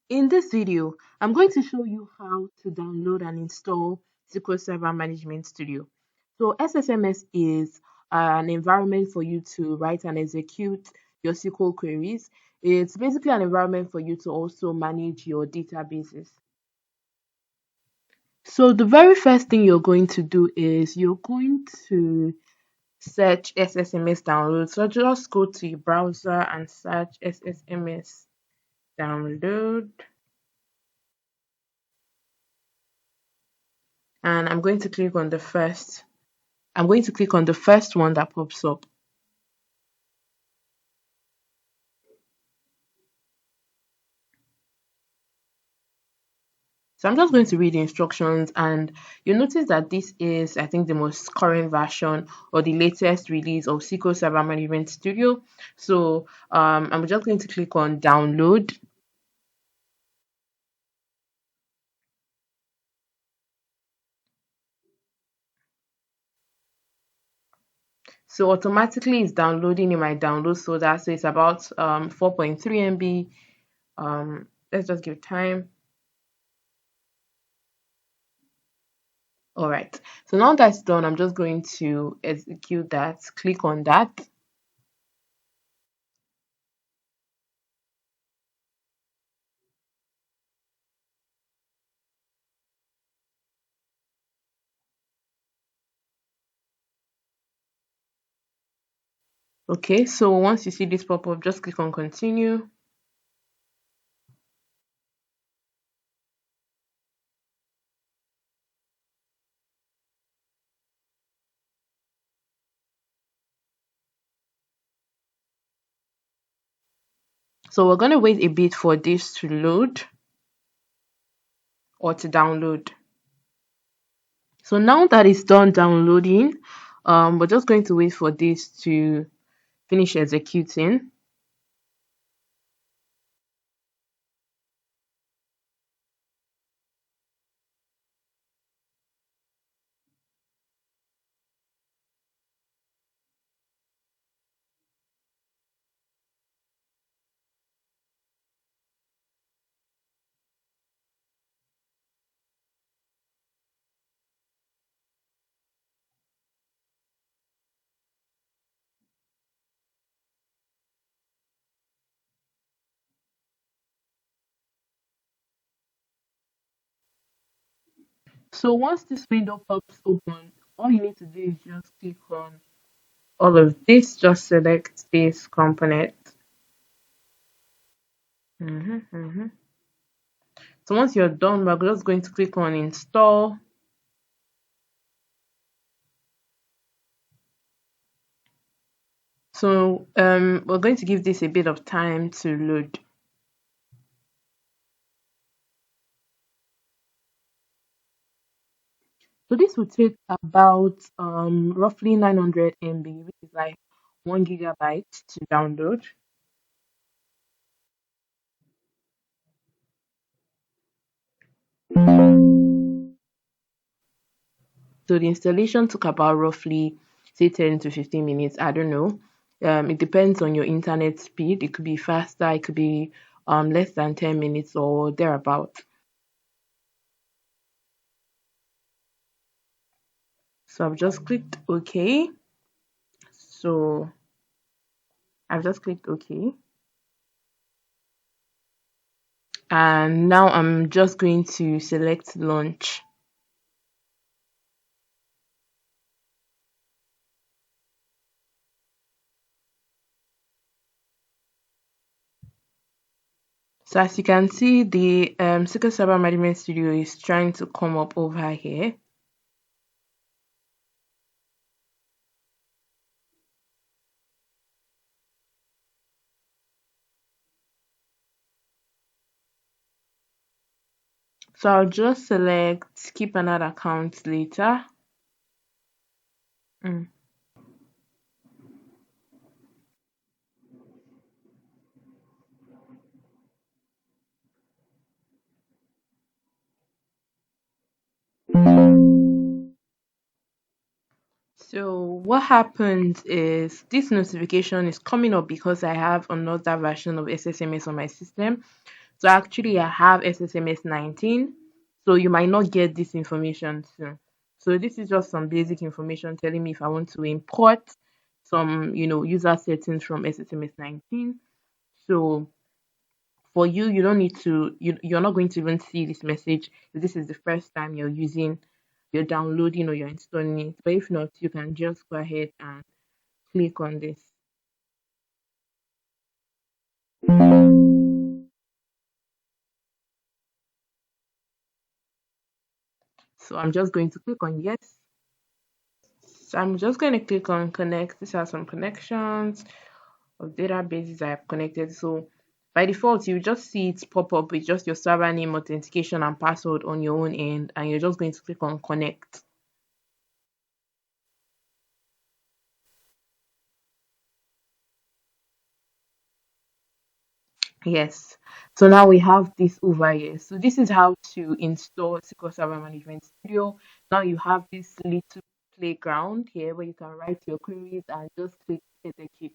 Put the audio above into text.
In this video, I'm going to show you how to download and install SQL Server Management Studio. So SSMS is an environment for you to write and execute your SQL queries. It's basically an environment for you to also manage your databases. So the very first thing you're going to do is you're going to search SSMS download. So just go to your browser and search SSMS download. And I'm going to click on the first one that pops up. So I'm just going to read the instructions, and you'll notice that this is, I think, the most current version or the latest release of SQL Server Management Studio. So I'm just going to click on download. So automatically it's downloading in my download folder. So it's about 4.3 MB. Let's just give time. All right. So now that's done, I'm just going to execute that. Click on that. Okay. So once you see this pop up, just click on continue. So we're going to wait a bit for this to load or to download. So now that it's done downloading, we're just going to wait for this to finish executing. So once this window pops open, all you need to do is just click on all of this, just select this component. Mhm. So once you're done, we're just going to click on install. So we're going to give this a bit of time to load. So this will take about roughly 900 MB, which is like 1 GB to download. So the installation took about roughly say 10 to 15 minutes. I don't know. It depends on your internet speed. It could be faster, it could be less than 10 minutes or thereabout. So I've just clicked OK. So I've just clicked OK. And now I'm just going to select launch. So as you can see, the SQL Server Management Studio is trying to come up over here. So I'll just select keep an ad account later. Mm. So what happens is this notification is coming up because I have another version of SSMS on my system. So actually, I have SSMS 19, so you might not get this information soon. So this is just some basic information telling me if I want to import some, user settings from SSMS 19. So for you, you don't need to, you're not going to even see this message if this is the first time you're downloading or you're installing it. But if not, you can just go ahead and click on this. So I'm just going to click on yes. So I'm just going to click on connect. These are some connections of databases I've connected. So by default, you just see it pop up with just your server name, authentication, and password on your own end, and you're just going to click on connect. Yes. So now we have this over here. So this is how to install SQL Server Management Studio. Now you have this little playground here where you can write your queries and just click execute.